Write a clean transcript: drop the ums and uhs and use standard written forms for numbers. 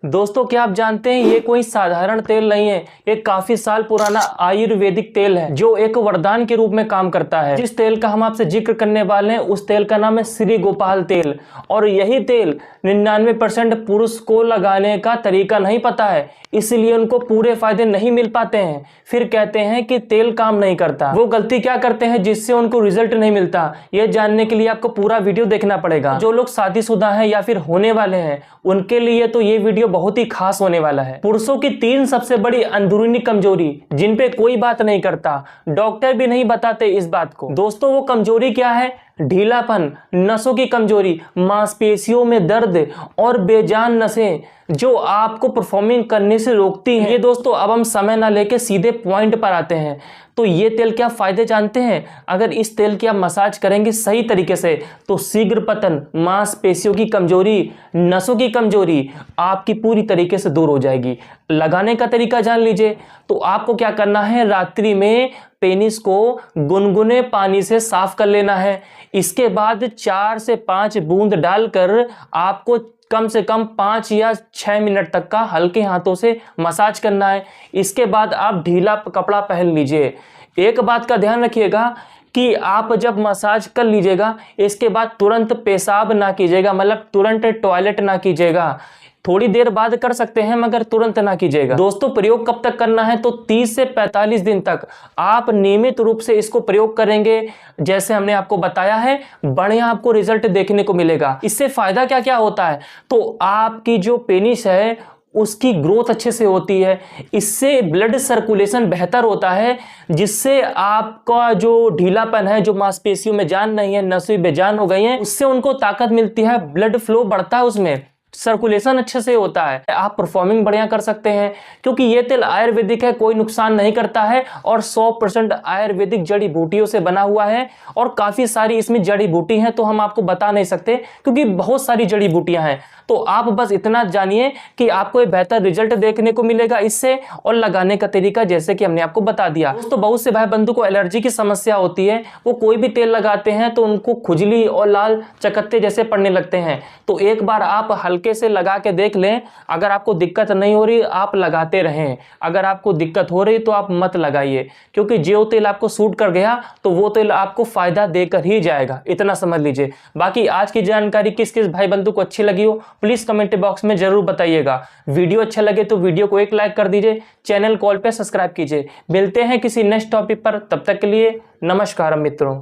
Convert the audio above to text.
दोस्तों, क्या आप जानते हैं ये कोई साधारण तेल नहीं है। ये काफी साल पुराना आयुर्वेदिक तेल है जो एक वरदान के रूप में काम करता है। जिस तेल का हम आपसे जिक्र करने वाले हैं उस तेल का नाम है श्री गोपाल तेल। और यही तेल 99% पुरुष को लगाने का तरीका नहीं पता है, इसलिए उनको पूरे फायदे नहीं मिल पाते हैं। फिर कहते हैं कि तेल काम नहीं करता। वो गलती क्या करते हैं जिससे उनको रिजल्ट नहीं मिलता, ये जानने के लिए आपको पूरा वीडियो देखना पड़ेगा। जो लोग शादीशुदा हैं या फिर होने वाले हैं उनके लिए तो ये वीडियो बहुत ही खास होने वाला है। पुरुषों की 3 सबसे बड़ी अंदरूनी कमजोरी जिन पे कोई बात नहीं करता, डॉक्टर भी नहीं बताते इस बात को। दोस्तों, वो कमजोरी क्या है? ढीलापन, नसों की कमजोरी, मांसपेशियों में दर्द और बेजान नसें जो आपको परफॉर्मिंग करने से रोकती हैं। ये दोस्तों, अब हम समय ना लेके सीधे पॉइंट पर आते हैं। तो ये तेल के आप फायदे जानते हैं? अगर इस तेल की आप मसाज करेंगे सही तरीके से तो शीघ्र पतन, मांसपेशियों की कमजोरी, नसों की कमजोरी आपकी पूरी तरीके से दूर हो जाएगी। लगाने का तरीका जान लीजिए। तो आपको क्या करना है, रात्रि में पेनिस को गुनगुने पानी से साफ कर लेना है। इसके बाद 4 से 5 बूंद डालकर आपको कम से कम 5 या 6 मिनट तक का हल्के हाथों से मसाज करना है। इसके बाद आप ढीला कपड़ा पहन लीजिए। एक बात का ध्यान रखिएगा कि आप जब मसाज कर लीजिएगा इसके बाद तुरंत पेशाब ना कीजिएगा, मतलब तुरंत टॉयलेट ना कीजिएगा। थोड़ी देर बाद कर सकते हैं मगर तुरंत ना कीजिएगा। दोस्तों, प्रयोग कब तक करना है? तो 30 से 45 दिन तक आप नियमित रूप से इसको प्रयोग करेंगे, जैसे हमने आपको बताया है, बढ़िया आपको रिजल्ट देखने को मिलेगा। इससे फायदा क्या क्या होता है? तो आपकी जो पेनिस है उसकी ग्रोथ अच्छे से होती है। इससे ब्लड सर्कुलेशन बेहतर होता है, जिससे आपका जो ढीलापन है, जो मांसपेशियों में जान नहीं है, नसें बेजान हो गई हैं, उससे उनको ताकत मिलती है, ब्लड फ्लो बढ़ता है, उसमें सर्कुलेशन अच्छे से होता है। आप परफॉर्मिंग बढ़िया कर सकते हैं क्योंकि ये तेल आयुर्वेदिक है, कोई नुकसान नहीं करता है और 100% आयुर्वेदिक जड़ी बूटियों से बना हुआ है। और काफी सारी इसमें जड़ी बूटी हैं तो हम आपको बता नहीं सकते क्योंकि बहुत सारी जड़ी बूटियां हैं। तो आप बस इतना जानिए कि आपको एक बेहतर रिजल्ट देखने को मिलेगा इससे, और लगाने का तरीका जैसे कि हमने आपको बता दिया। दोस्तों, बहुत से भाई बंधु को एलर्जी की समस्या होती है, वो कोई भी तेल लगाते हैं तो उनको खुजली और लाल चकत्ते जैसे पड़ने लगते हैं। तो एक बार आप हल्के से लगा के देख लें। अगर आपको दिक्कत नहीं हो रही आप लगाते रहें, अगर आपको दिक्कत हो रही तो आप मत लगाइए, क्योंकि जो तेल आपको सूट कर गया तो वो तेल आपको फायदा देकर ही जाएगा, इतना समझ लीजिए। बाकी आज की जानकारी किस किस भाई बंधु को अच्छी लगी हो प्लीज कमेंट बॉक्स में जरूर बताइएगा। वीडियो अच्छा लगे तो वीडियो को एक लाइक कर दीजिए, चैनल कॉल पे सब्सक्राइब कीजिए। मिलते हैं किसी नेक्स्ट टॉपिक पर, तब तक के लिए नमस्कार मित्रों।